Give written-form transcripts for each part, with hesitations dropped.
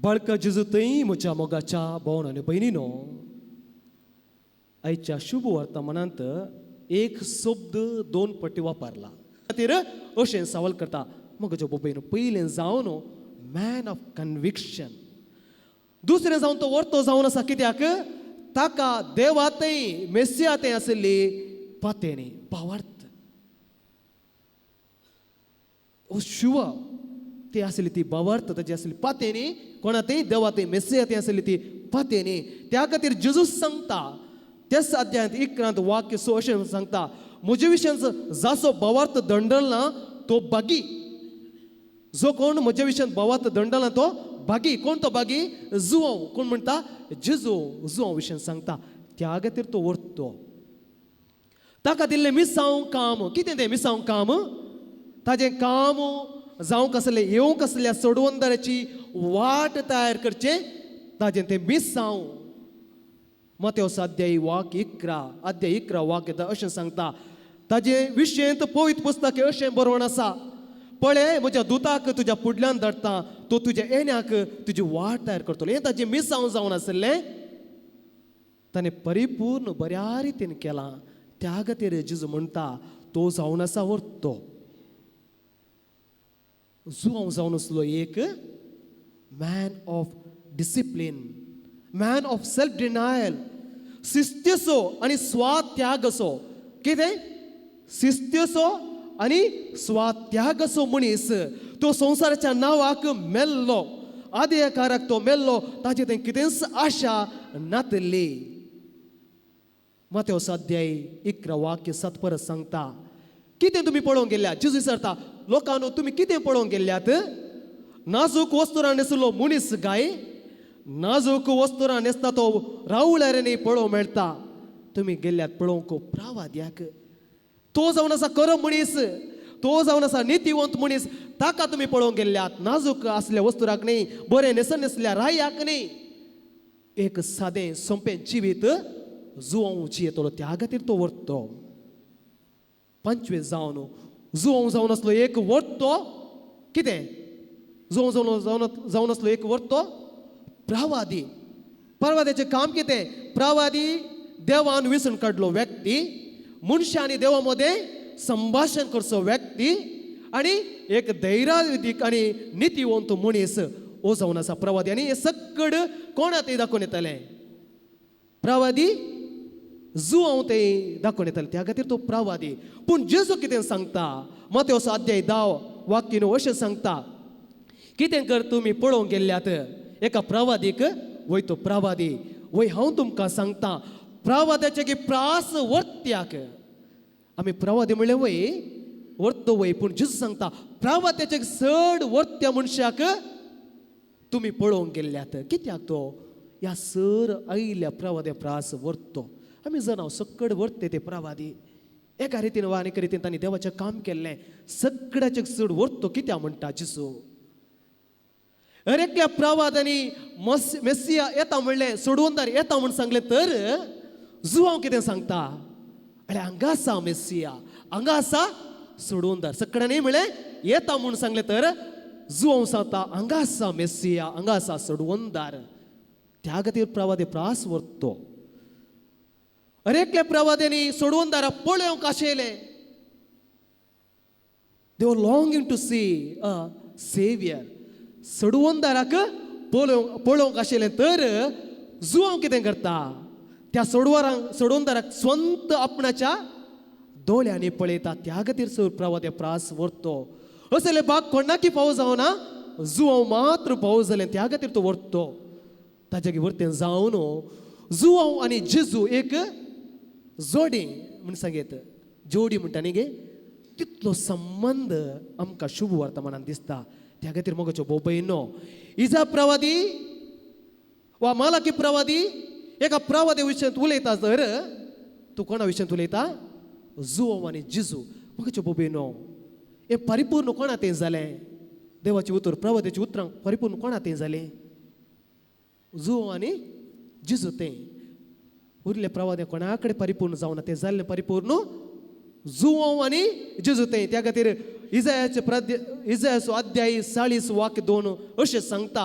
बळका जिजुतय म्हज्या मोगाच्या भावन आनी भयणीनो, आयच्या शुभ वर्तमानांत एक शब्द दोन पटी वापरला खातीर अशें सवाल करता मोगाच्या भयणीनो. पयलें जावन मॅन ऑफ कन्विक्शन, दुसरें जावन तो वर्तो जावन आसा कित्याक ताका देवातय मेस्सियातय आशिल्ली पातेणी भावार्थ शिव ती आसली ती भावार्थ ताची आसली पातेणी कोणातय देवातय मेस्सियातय आसली ती पातेणी. त्या खातीर जेजूस सांगता त्याच अध्यायांत 11 वाक्य अशें सांगता, म्हजे विशयान जासो भावार्थ दंडलना तो बागी. जो कोण म्हज्या विशयान भावार्थ दंडलना तो बागी. कोण तो बागी? जुवांव. कोण म्हणटा? जेजू. जुवांव विशयान सांगता. त्या खातीर तो व्हरतो. ताका दिल्लें मिसांव काम. कितें तें मिसांव काम? ताजें काम जावंक आसलें येवंक आसलेल्या सोडवंदाराची वाट तयार करचें ताजें तें मिसांव. मत्तेवस अध्याय 11 वाक्य अशें सांगता. ताजे विशयंत पवित्र पुस्तक अशें बरोवन आसा, पळय म्हज्या दुताक तुज्या फुडल्यान धाडटा, तो तुज्या येण्याक तुजी वाट तयार करतलो. हें ताजें मिसांव जावन आसलें. ताणें परिपूर्ण बऱ्या रितीन केलां. त्या खातीर जेजू म्हणटा तो जावन आसा व्हरतो. जुवांव जावन आसलो एक man of discipline, man of self denial, शिस्तेचो आनी स्वात्यागसो. कितें? शिस्तेचो आनी स्वात्यागसो मनीस. तो संवसाराच्या नांवाक मेल्लो, आदयकाराक तो मेल्लो, ताचे थंय कितेंच आशा नातली. मत्तेवस अध्याय 11 वाक्य 7 परत सांगता. कितें तुमी पळोवंक गेल्यात? जेजू विचारता, लोकांनो तुमी कितें पळोवंक गेल्यात? नाजूक वस्तुरां न्हेसलो मनीस गाय? नाजूक वस्तुरां न्हेसता तो रावळ्यानी पळोवंक मेळटा. तुमी गेल्यात पळोवंक प्रावाद्याक. तो जावन आसा करम मनीस, तो जावन आसा नितीवंत मनीस, ताका तुमी पळोवंक गेल्यात. नाजूक आसल्या वस्तुराक न्ही, बरें न्हेसल्या रायाक न्ही. एक सादें सोंपें जिवीत जुवांव जियेतलो. त्या खातीर तो व्हरतो. पंचवे जावन जुवांव जावन आसलो एक व्हरतो. कितें? जुवांव जावन आसलो एक व्हरतो प्रवादी. प्रवाद्याचें काम कितें? प्रवादी देवान विसरून काडलो व्यक्ती, मनशांनी देवा मध्ये संभाषण करचो व्यक्ती आनी एक धैर्यविधीक आनी नितीवंत मनीस हो जावन आसा प्रवादी. आनी हे सगळें कोणाक दाखोवन येतलें? प्रवादी जुवांव ते दाखोवन येतलें. त्या खातीर तो प्रवादी. पूण जेजू कितें सांगता? मत्तेवस अध्याय 10 वाक्य अशें सांगता, कितें कर तुमी पळोवंक गेल्यात? एका प्रवादीक वयतो प्रवादी. वय हांव तुमकां सांगता, प्रवाद्याचे की प्रास वर्त्याक. आमी प्रवादी म्हणलें वय वर्तो वय, पूण जेजू सांगता प्रवाद्याचे चड वर्त्या मनशाक तुमी पळोवंक गेल्यात. कित्याक तो ह्या सर आयिल्ल्या प्रवाद्या प्रास वर्तो. आमी जाणां सकड वर्ते ते प्रवादी. एका रितीन वा आनीक रितीन तांणी देवाचें काम केल्लें. सगळ्याचे चड वर्तो कित्याक म्हणटा जेजू? हर एकल्या प्रवादांनी मेस्सिया येता म्हणलें, सोडवंदार येता म्हूण सांगलें, तर जुवांव कितें सांगता? अरे हांगा आसा मेस्सिया, हांगा आसा सोडवंदार. सगळ्यांनी म्हणलें येता म्हूण सांगलें, तर जुवांव सांगता हांगा आसा मेस्सिया, हांगा आसा सोडवंदार. त्या खातीर प्रवादी प्रास व्हरतो. हर एकल्या प्रवाद्यांनी सोडवंदारा पळोवंक आशिल्लें. दे वर लॉंगिंग टू सी अ सेवियर. सोडवंदाराक पळोवंक आशिल्लें, तर जुवांव कितें करता? त्या सोडवंदाराक स्वंत आपणाच्या दोळ्यांनी पळयता. त्या खातीर सर प्रवादी प्रास व्हरतो. असले भाग कोणाकी फावो जावना, जुवांव मात्र फावो जालें. त्या खातीर तो व्हरतो. ताच्या वर्तें जावन जुवांव आनी जेजू एक जोडी म्हण सांगेत. जोडी म्हणटा न्ही गे, तितलो संबंध आमकां शुभ वर्तमानान दिसता. त्या खातीर मोगाच्यो भोव भयणो, इजा प्रवादी वा मालाकी प्रवादी एका प्रवादी विशयांत उलयता, तर तूं कोणा विशयांत उलयता? जुवांव आनी जेजू. मोगाच्यो भोव भयणो, हें परिपूर्ण कोणा तें जालें? देवाची उतर प्रवाद्याची उतरां परिपूर्ण कोणा तें जालें? जुवांव आनी जेजू तें. उरले प्रवादी कोणा कडेन परिपूर्ण जावना, तें जाल्लें परिपूर्ण जुवांव आनी जेजू तें. त्या खातीर इजायाचो अध्याय 40 वाक्य 2 अशें सांगता,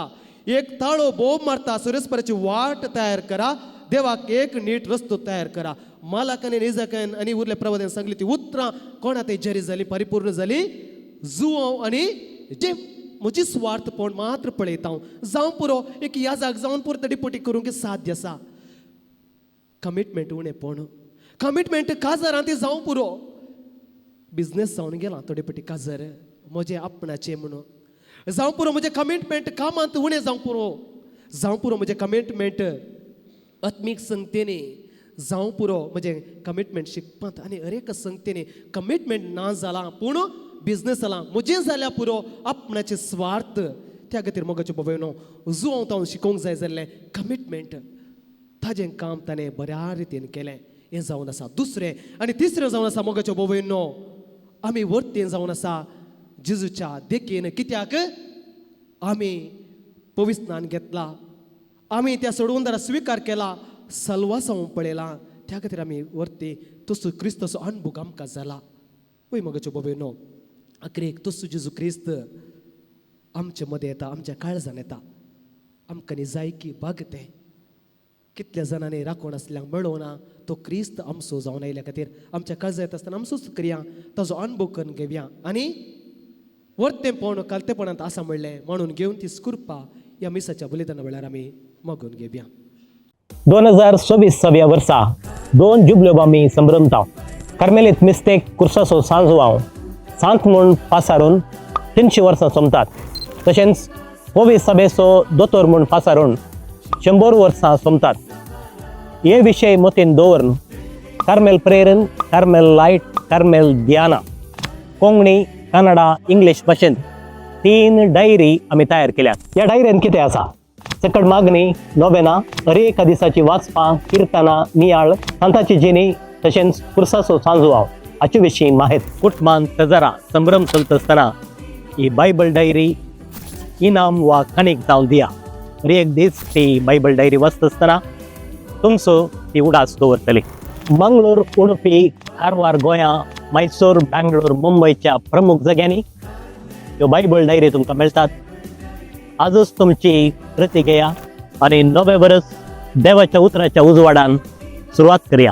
एक ताळो बोब मारता सुरेस्पराची वाट तयार करा, देवाक एक नीट रस्तो तयार करा. मालकाने निजकन आणि उरले प्रवादन सांगली ती उतरां कोणा ते जरी झाली परिपूर्ण झाली जुओ आणि जे म्हजी स्वार्थपण मात्र पळयता जावं पुरो एक ह्या जाग जावन पुरो तडीपोटी करूंक साध्य आसा. कमिटमेंट उणेपण, कमिटमेंट काजरां ती जावं पुरो. बिझनेस जावन गेला थोडे पटी काजर म्हजे आपणाचे म्हणून जावं पुरो. म्हजे कमिटमेंट कामांत उणें जावं पुरो. जावं पुरो म्हजे कमिटमेंट आत्मीक संगतेने जावं पुरो. म्हजे कमिटमेंट शिकपांत आनी हर एक संगतेने कमिटमेंट ना जाला पूण बिझनेस जाला म्हजें जाल्या पुरो आपणाचे स्वार्थ. त्या खातीर मोगाचे बाबायनो जुओ तावन शिकोवंक जाय जाल्लें कमिटमेंट ताजें काम ताणें बऱ्या रितीन केलें. हें जावन आसा. दुसरें आनी तिसरें जावन आसा मोगाचे बाबायनो आमी वर्तेन जावन आसा जेजूच्या देखीन. कित्याक आमी पवित्र स्नान घेतला, आमी त्या सोडवून स्वीकार केला, सलवासांव पळयला. त्या खातीर आमी वर्ते तसो क्रिस्तचो अणभव आमकां जाला. वय मोगाचे बाबायनो आखरेक तसो जेजू क्रिस्त आमचे मदें येता, आमच्या काळजान येता. आमकां जाय की बागतें कितल्या जाणांनी राखण आसल्यांक मेळोना तो क्रिस्त आमचो जावन आयल्या खातीर आमच्या काळजा येता आसतना आमचोच करया, ताजो अणभव करून घेवया आनी वर्तेपण कालतेपणांत आसा म्हणलें म्हणून घेवन ती स्कुर्पा ह्या मिसाच्या बलिदाना वेळार आमी मागून घेवया. 2026 वर्सा 2 जुबल्यो आमी संभ्रमता. कार्मेलीत मिस्तेक कुर्साचो सांजवांव सांत म्हूण पासारून 300 वर्सां सोंपतात. तशेंच पवित्र सभेचो दोतोर म्हूण पासारून 100 वर्सां सोंपतात. हे विशय मतीन दवरून कार्मेल प्रेरन, कार्मेल लायट, कार्मेल दियाना कोंकणी, कन्नडा, इंग्लीश भाशेंत 3 डायरी आमी तयार केल्यात. ह्या डायरेन कितें आसा? सकट मागणी, नोवेना, हर एका दिसाची वाचपां, किर्तनां, नियाळ, सांताची जिणी तशेंच कुर्साचो सांजवांव हाचे विशीं माहिती. कुटुंबांत तेजारा संभ्रम चलता आसतना ही बायबल डायरी इनाम वा काणीक जावन दिया. हर एक दीस ती बायबल डायरी वाचता आसतना तुमचो ती उडास दवरतली. मंगळूर, उडुपी, कारवार गोंयां, मैसूर, बँगलोर, मुंबयच्या प्रमुख जाग्यांनी ह्यो बायबल डायरी तुमकां मेळटात. आजच तुमची प्रती घेया आनी नवें वर्स देवाच्या उतराच्या उजवाडान सुरवात करया.